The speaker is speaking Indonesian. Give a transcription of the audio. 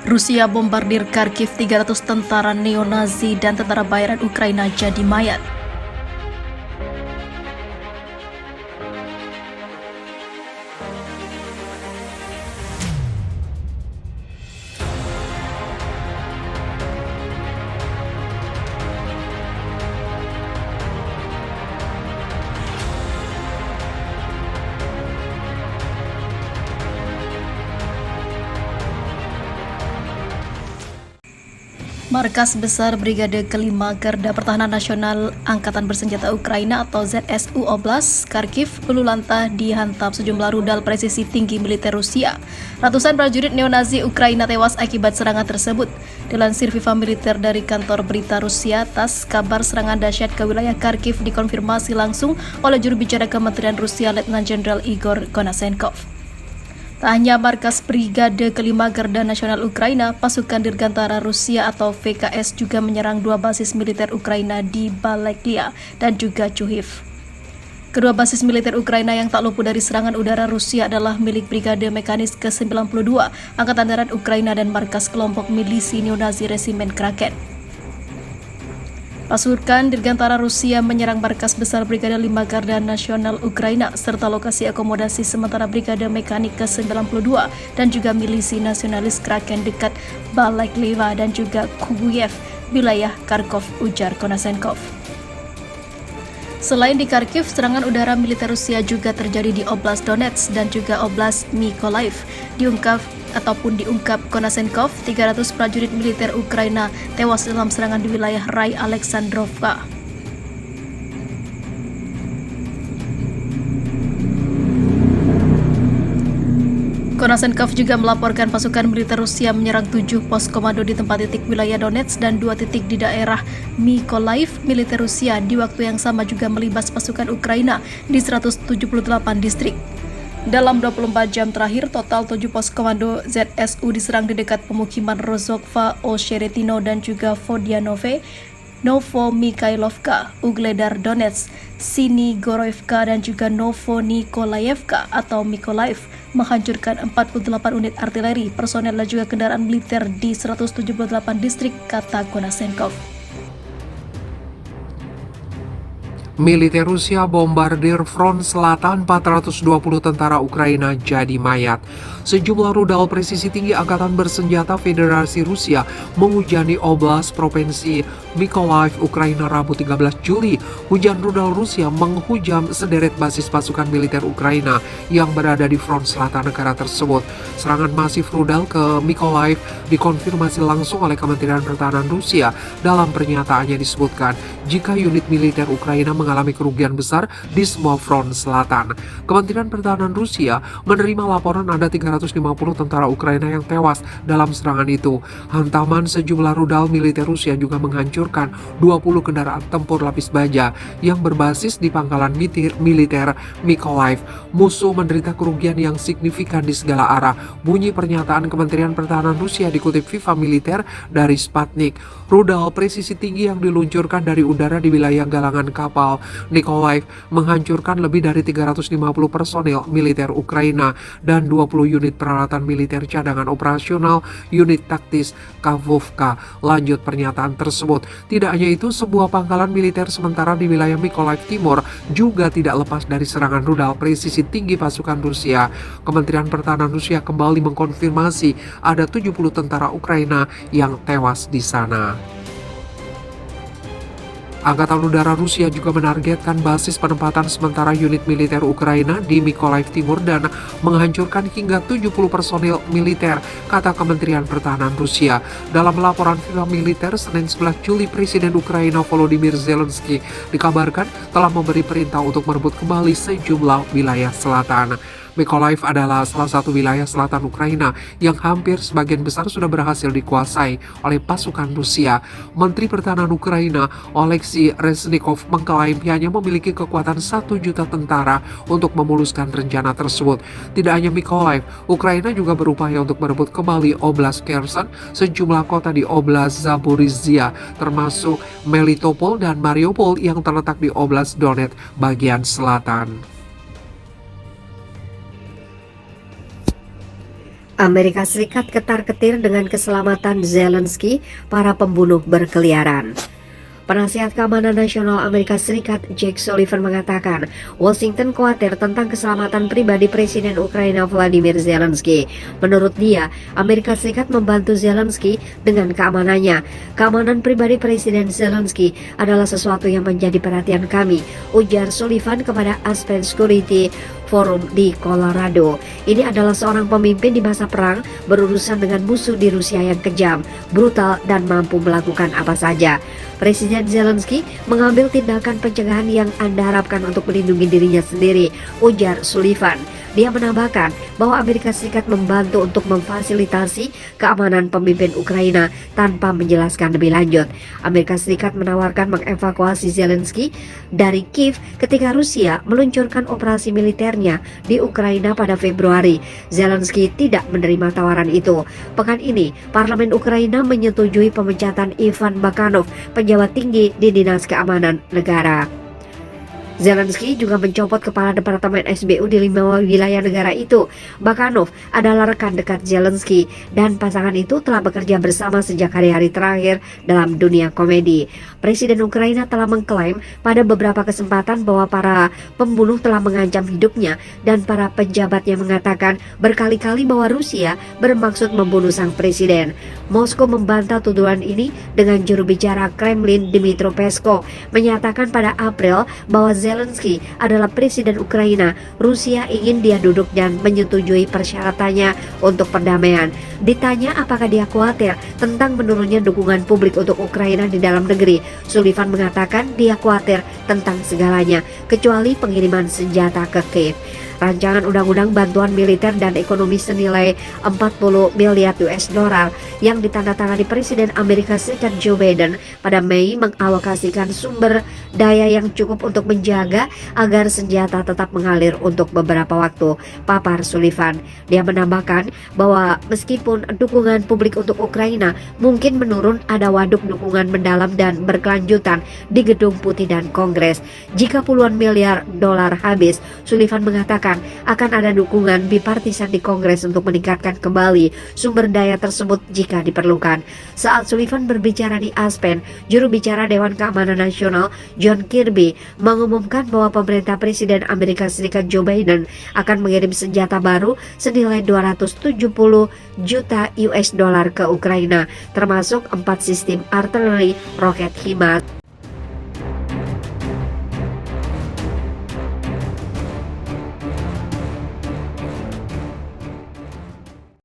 Rusia bombardir Kharkiv, 300 tentara neo-Nazi dan tentara bayaran Ukraina jadi mayat. Markas Besar Brigade Kelima Garda Pertahanan Nasional Angkatan Bersenjata Ukraina atau ZSU Oblast Kharkiv Lululantah dihantam sejumlah rudal presisi tinggi militer Rusia. Ratusan prajurit neo-Nazi Ukraina tewas akibat serangan tersebut. Dilansir Viva Militer dari kantor berita Rusia, TASS, kabar serangan dahsyat ke wilayah Kharkiv dikonfirmasi langsung oleh juru bicara Kementerian Rusia Letnan Jenderal Igor Konasenkov. Tak hanya markas Brigade Kelima Garda Nasional Ukraina, pasukan Dirgantara Rusia atau VKS juga menyerang dua basis militer Ukraina di Balaklia dan juga Chuhiv. Kedua basis militer Ukraina yang tak luput dari serangan udara Rusia adalah milik Brigade Mekanis ke-92 Angkatan Darat Ukraina dan markas kelompok milisi neo-Nazi Resimen Kraken. Pasukan Dirgantara Rusia menyerang markas besar Brigade 5 Garda Nasional Ukraina serta lokasi akomodasi sementara Brigade Mekanik ke-92 dan juga milisi nasionalis Kraken dekat Balakliva dan juga Kuguyev, wilayah Kharkov, ujar Konasenkov. Selain di Kharkiv, serangan udara militer Rusia juga terjadi di Oblast Donetsk dan juga Oblast Mykolaiv. Diungkap Konasenkov, 300 prajurit militer Ukraina tewas dalam serangan di wilayah Rai Alexandrovka. Konasenkov juga melaporkan pasukan militer Rusia menyerang 7 pos komando di tempat titik wilayah Donetsk dan 2 titik di daerah Mykolaiv. Militer Rusia di waktu yang sama juga melibas pasukan Ukraina di 178 distrik. Dalam 24 jam terakhir, total 7 pos komando ZSU diserang di dekat pemukiman Rozhkova, Osheretino dan juga Vodianove, Novomikhailovka, Ugledar Donetsk, Sinigoroivka dan juga Novonikolaevka atau Mykolaiv, menghancurkan 48 unit artileri, personel dan juga kendaraan militer di 178 distrik, kata Konasenkov. Militer Rusia bombardir front selatan, 420 tentara Ukraina jadi mayat. Sejumlah rudal presisi tinggi Angkatan Bersenjata Federasi Rusia menghujani Oblast Provinsi Mykolaiv, Ukraina Rabu 13 Juli. Hujan rudal Rusia menghujam sederet basis pasukan militer Ukraina yang berada di front selatan negara tersebut. Serangan masif rudal ke Mykolaiv dikonfirmasi langsung oleh Kementerian Pertahanan Rusia. Dalam pernyataannya disebutkan, jika unit militer Ukraina mengalami kerugian besar di semua front selatan. Kementerian Pertahanan Rusia menerima laporan ada 350 tentara Ukraina yang tewas dalam serangan itu. Hantaman sejumlah rudal militer Rusia juga menghancurkan 20 kendaraan tempur lapis baja yang berbasis di pangkalan militer Mykolaiv. Musuh menderita kerugian yang signifikan di segala arah, bunyi pernyataan Kementerian Pertahanan Rusia dikutip Viva Militer dari Sputnik. Rudal presisi tinggi yang diluncurkan dari udara di wilayah galangan kapal Mykolaiv menghancurkan lebih dari 350 personel militer Ukraina dan 20 unit peralatan militer cadangan operasional unit taktis Kavovka. Lanjut pernyataan tersebut. Tidak hanya itu, sebuah pangkalan militer sementara di wilayah Mykolaiv Timur juga tidak lepas dari serangan rudal presisi tinggi pasukan Rusia. Kementerian Pertahanan Rusia kembali mengkonfirmasi ada 70 tentara Ukraina yang tewas di sana. Angkatan Udara Rusia juga menargetkan basis penempatan sementara unit militer Ukraina di Mykolaiv Timur dan menghancurkan hingga 70 personil militer, kata Kementerian Pertahanan Rusia. Dalam laporan Viva Militer Senin 11 Juli, Presiden Ukraina Volodymyr Zelensky dikabarkan telah memberi perintah untuk merebut kembali sejumlah wilayah selatan. Mykolaiv adalah salah satu wilayah selatan Ukraina yang hampir sebagian besar sudah berhasil dikuasai oleh pasukan Rusia. Menteri Pertahanan Ukraina Oleksiy Reznikov mengklaim hanya memiliki kekuatan 1 juta tentara untuk memuluskan rencana tersebut. Tidak hanya Mykolaiv, Ukraina juga berupaya untuk merebut kembali Oblast Kherson, sejumlah kota di Oblast Zaporizhia, termasuk Melitopol dan Mariupol yang terletak di Oblast Donetsk bagian selatan. Amerika Serikat ketar-ketir dengan keselamatan Zelensky, para pembunuh berkeliaran. Penasihat Keamanan Nasional Amerika Serikat Jake Sullivan mengatakan Washington khawatir tentang keselamatan pribadi Presiden Ukraina Volodymyr Zelensky. Menurut dia, Amerika Serikat membantu Zelensky dengan keamanannya. Keamanan pribadi Presiden Zelensky adalah sesuatu yang menjadi perhatian kami, ujar Sullivan kepada Aspen Security Forum di Colorado. Ini adalah seorang pemimpin di masa perang berurusan dengan musuh di Rusia yang kejam, brutal, dan mampu melakukan apa saja. Presiden Zelensky mengambil tindakan pencegahan yang Anda harapkan untuk melindungi dirinya sendiri, ujar Sullivan. Dia menambahkan bahwa Amerika Serikat membantu untuk memfasilitasi keamanan pemimpin Ukraina tanpa menjelaskan lebih lanjut. Amerika Serikat menawarkan mengevakuasi Zelensky dari Kiev ketika Rusia meluncurkan operasi militernya di Ukraina pada Februari. Zelensky tidak menerima tawaran itu. Pekan ini, Parlemen Ukraina menyetujui pemecatan Ivan Bakanov, pejabat tinggi di Dinas Keamanan Negara. Zelensky juga mencopot kepala Departemen SBU di 5 wilayah negara itu. Bakanov adalah rekan dekat Zelensky dan pasangan itu telah bekerja bersama sejak hari-hari terakhir dalam dunia komedi. Presiden Ukraina telah mengklaim pada beberapa kesempatan bahwa para pembunuh telah mengancam hidupnya dan para pejabatnya mengatakan berkali-kali bahwa Rusia bermaksud membunuh sang presiden. Moskow membantah tuduhan ini dengan juru bicara Kremlin Dmitry Peskov menyatakan pada April bahwa Zelensky adalah presiden Ukraina. Rusia ingin dia duduk dan menyetujui persyaratannya untuk perdamaian. Ditanya apakah dia khawatir tentang menurunnya dukungan publik untuk Ukraina di dalam negeri, Sullivan mengatakan dia khawatir tentang segalanya, kecuali pengiriman senjata ke Kiev. Rancangan undang-undang bantuan militer dan ekonomi senilai 40 miliar US dollar yang ditandatangani Presiden Amerika Serikat Joe Biden pada Mei mengalokasikan sumber daya yang cukup untuk menjaga agar senjata tetap mengalir untuk beberapa waktu, papar Sullivan. Dia menambahkan bahwa meskipun dukungan publik untuk Ukraina mungkin menurun, ada waduk dukungan mendalam dan berkelanjutan di Gedung Putih dan Kongres. Jika puluhan miliar dolar habis, Sullivan mengatakan akan ada dukungan bipartisan di Kongres untuk meningkatkan kembali sumber daya tersebut jika diperlukan. Saat Sullivan berbicara di Aspen, juru bicara Dewan Keamanan Nasional John Kirby mengumumkan bahwa pemerintah Presiden Amerika Serikat Joe Biden akan mengirim senjata baru senilai 270 juta US dollar ke Ukraina, termasuk 4 sistem artileri roket HIMARS.